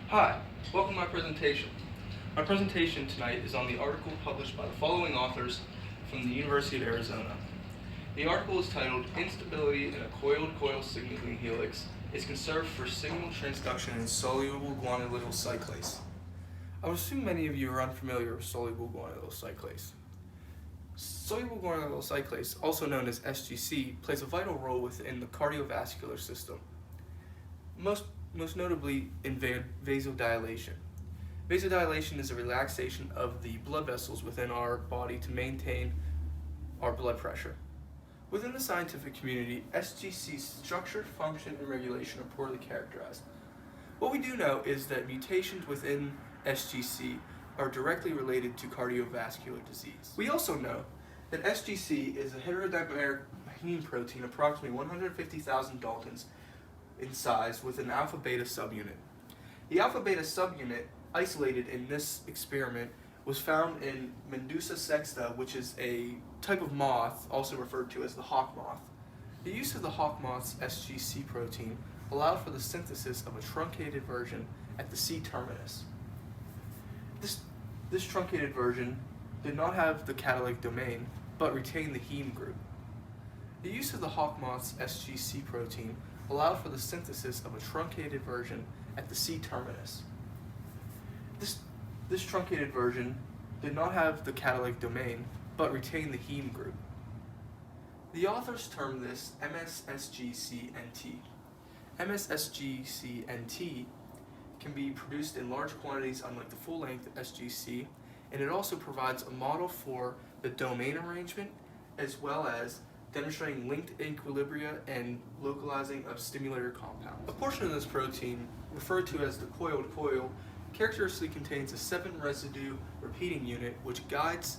Hi, welcome to my presentation. My presentation tonight is on the article published by the following authors from the University of Arizona. The article is titled "Instability in a coiled-coil signaling helix is conserved for signal transduction in soluble guanylyl cyclase." I would assume many of you are unfamiliar with soluble guanylyl cyclase. Soluble guanylyl cyclase, also known as SGC, plays a vital role within the cardiovascular system, most notably in vasodilation. Vasodilation is a relaxation of the blood vessels within our body to maintain our blood pressure. Within the scientific community, SGC's structure, function, and regulation are poorly characterized. What we do know is that mutations within SGC are directly related to cardiovascular disease. We also know that SGC is a heterodimeric heme protein approximately 150,000 Daltons in size with an alpha-beta subunit. The alpha-beta subunit isolated in this experiment was found in Medusa sexta, which is a type of moth, also referred to as the hawk moth. The use of the hawk moth's SGC protein allowed for the synthesis of a truncated version at the C-terminus. This truncated version did not have the catalytic domain, but retained the heme group. The use of the hawk moth's SGC protein allowed for the synthesis of a truncated version at the C-terminus. This truncated version did not have the catalytic domain, but retained the heme group. The authors term this MSSGCNT. MSSGCNT can be produced in large quantities unlike the full-length SGC, and it also provides a model for the domain arrangement as well as demonstrating linked equilibria and localizing of stimulator compounds. A portion of this protein, referred to as the coiled coil, characteristically contains a 7-residue repeating unit which guides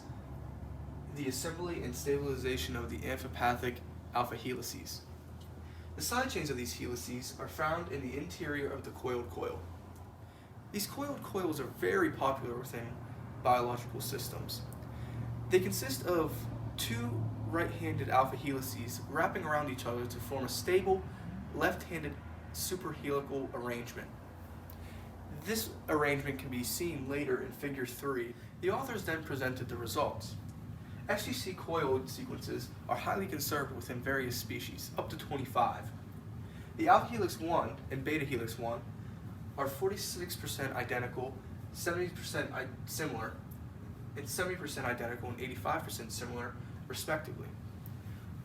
the assembly and stabilization of the amphipathic alpha helices. The side chains of these helices are found in the interior of the coiled coil. These coiled coils are very popular within biological systems. They consist of two right-handed alpha helices wrapping around each other to form a stable left-handed superhelical arrangement. This arrangement can be seen later in Figure 3. The authors then presented the results. SGC coiled sequences are highly conserved within various species, up to 25. The alpha helix 1 and beta helix 1 are 46% identical, 70% similar, and 70% identical and 85% similar, respectively.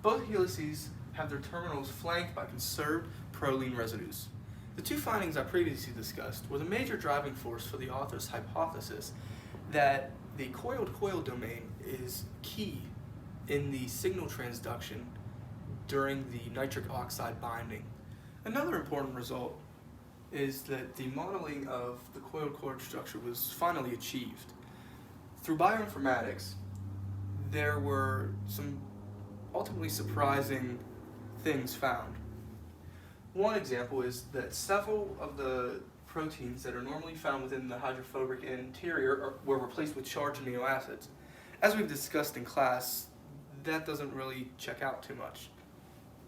Both helices have their terminals flanked by conserved proline residues. The two findings I previously discussed were the major driving force for the author's hypothesis that the coiled coil domain is key in the signal transduction during the nitric oxide binding. Another important result is that the modeling of the coiled coil structure was finally achieved. Through bioinformatics, there were some ultimately surprising things found. One example is that several of the proteins that are normally found within the hydrophobic interior were replaced with charged amino acids. As we've discussed in class, that doesn't really check out too much.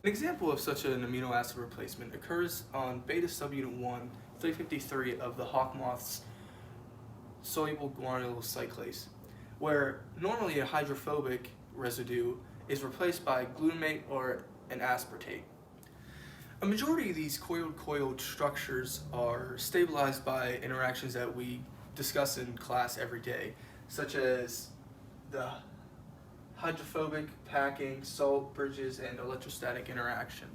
An example of such an amino acid replacement occurs on beta subunit 1, 353 of the hawk moth's soluble guanylyl cyclase, where normally a hydrophobic residue is replaced by glutamate or an aspartate. A majority of these coiled structures are stabilized by interactions that we discuss in class every day, such as the hydrophobic packing, salt bridges, and electrostatic interaction.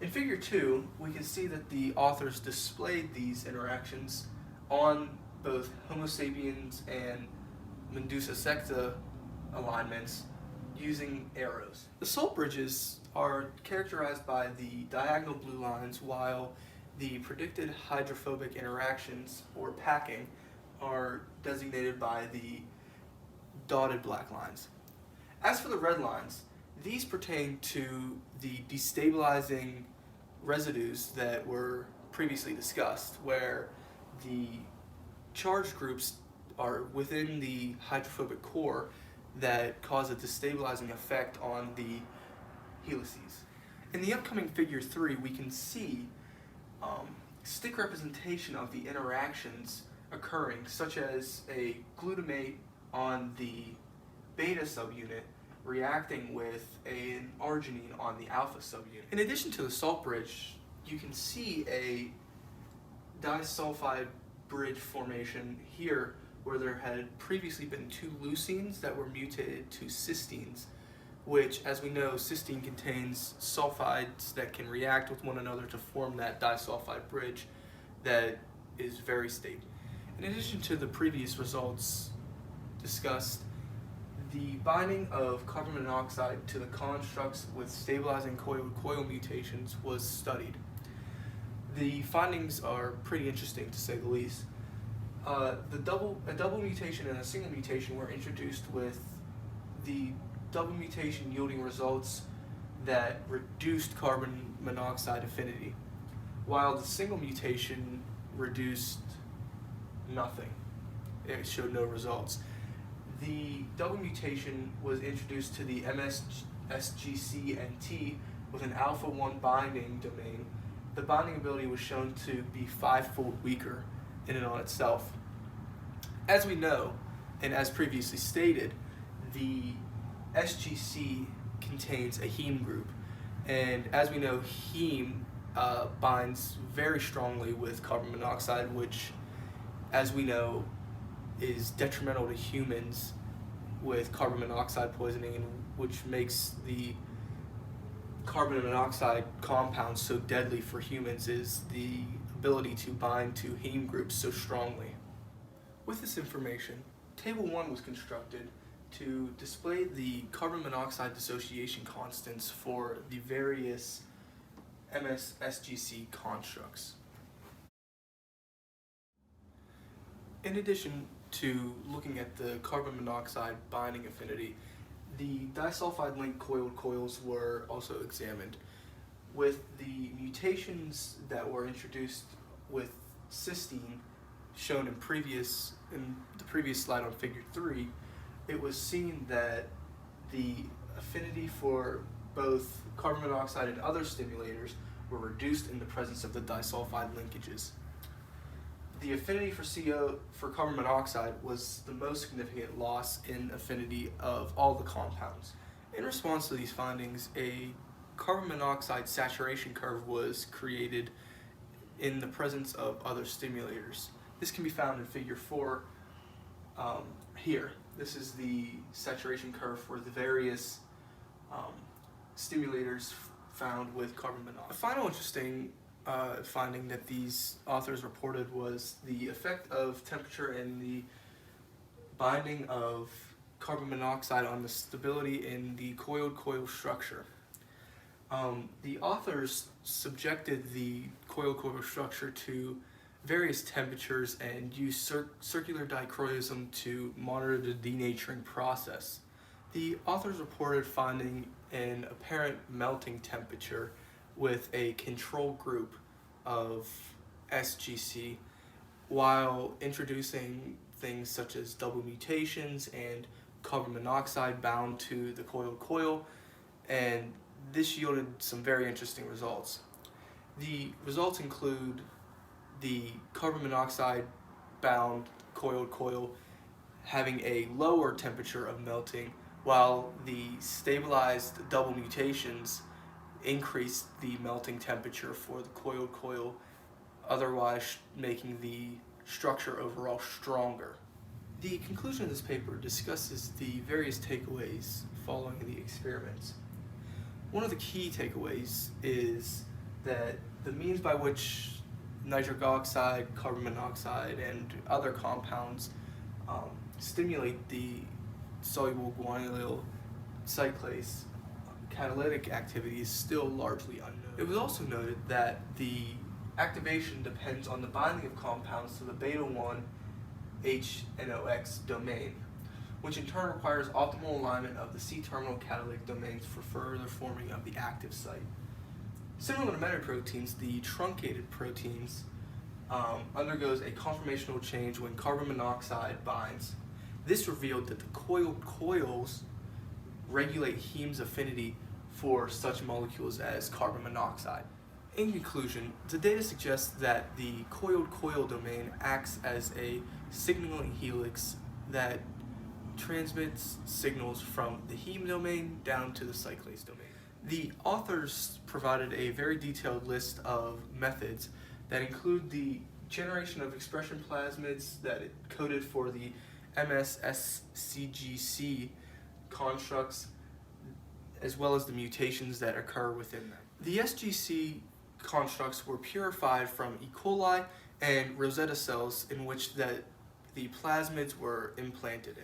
In Figure 2, we can see that the authors displayed these interactions on both Homo sapiens and Medusa sexta alignments using arrows. The salt bridges are characterized by the diagonal blue lines, while the predicted hydrophobic interactions, or packing, are designated by the dotted black lines. As for the red lines, these pertain to the destabilizing residues that were previously discussed, where the charged groups are within the hydrophobic core that cause a destabilizing effect on the helices. In the upcoming Figure 3, we can see stick representation of the interactions occurring, such as a glutamate on the beta subunit reacting with an arginine on the alpha subunit. In addition to the salt bridge, you can see a disulfide bridge formation here where there had previously been two leucines that were mutated to cysteines, which, as we know, cysteine contains sulfides that can react with one another to form that disulfide bridge that is very stable. In addition to the previous results discussed, the binding of carbon monoxide to the constructs with stabilizing coiled-coil mutations was studied. The findings are pretty interesting, to say the least. A double mutation and a single mutation were introduced, with the double mutation yielding results that reduced carbon monoxide affinity, while the single mutation reduced nothing. It showed no results. The double mutation was introduced to the MSSGC and T with an alpha-1 binding domain. The binding ability was shown to be 5-fold weaker in and on itself. As we know, and as previously stated, the SGC contains a heme group, and as we know, heme binds very strongly with carbon monoxide, which, as we know, is detrimental to humans with carbon monoxide poisoning, and which makes the carbon monoxide compounds so deadly for humans is the ability to bind to heme groups so strongly. With this information, Table 1 was constructed to display the carbon monoxide dissociation constants for the various MSSGC constructs. In addition to looking at the carbon monoxide binding affinity, the disulfide linked coiled coils were also examined. With the mutations that were introduced with cysteine shown in the previous slide on figure 3, it was seen that the affinity for both carbon monoxide and other stimulators were reduced in the presence of the disulfide linkages. The affinity for carbon monoxide was the most significant loss in affinity of all the compounds. In response to these findings, a carbon monoxide saturation curve was created in the presence of other stimulators. This can be found in figure 4 here. This is the saturation curve for the various stimulators found with carbon monoxide. A final interesting finding that these authors reported was the effect of temperature and the binding of carbon monoxide on the stability in the coiled-coil structure. The authors subjected the coiled-coil structure to various temperatures and used circular dichroism to monitor the denaturing process. The authors reported finding an apparent melting temperature with a control group of SGC, while introducing things such as double mutations and carbon monoxide bound to the coiled coil, and this yielded some very interesting results. The results include the carbon monoxide bound coiled coil having a lower temperature of melting, while the stabilized double mutations increased the melting temperature for the coiled coil, otherwise making the structure overall stronger. The conclusion of this paper discusses the various takeaways following the experiments. One of the key takeaways is that the means by which nitric oxide, carbon monoxide, and other compounds stimulate the soluble guanylyl cyclase catalytic activity is still largely unknown. It was also noted that the activation depends on the binding of compounds to the beta-1 HNOX domain, which in turn requires optimal alignment of the C-terminal catalytic domains for further forming of the active site. Similar to metaproteins, the truncated proteins undergoes a conformational change when carbon monoxide binds. This revealed that the coiled coils regulate heme's affinity for such molecules as carbon monoxide. In conclusion, the data suggests that the coiled-coil domain acts as a signaling helix that transmits signals from the heme domain down to the cyclase domain. The authors provided a very detailed list of methods that include the generation of expression plasmids that it coded for the MSSCGC constructs, as well as the mutations that occur within them. The SGC constructs were purified from E. coli and Rosetta cells in which the plasmids were implanted in.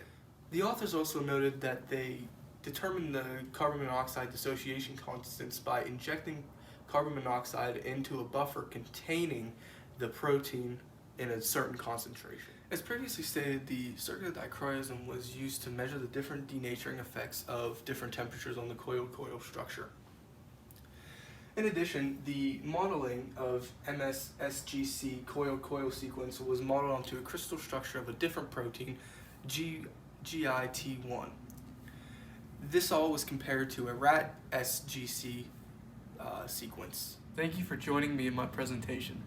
The authors also noted that they determined the carbon monoxide dissociation constants by injecting carbon monoxide into a buffer containing the protein in a certain concentration. As previously stated, the circular dichroism was used to measure the different denaturing effects of different temperatures on the coiled-coil structure. In addition, the modeling of MSSGC coiled-coil sequence was modeled onto a crystal structure of a different protein, GIT1. This all was compared to a rat SGC sequence. Thank you for joining me in my presentation.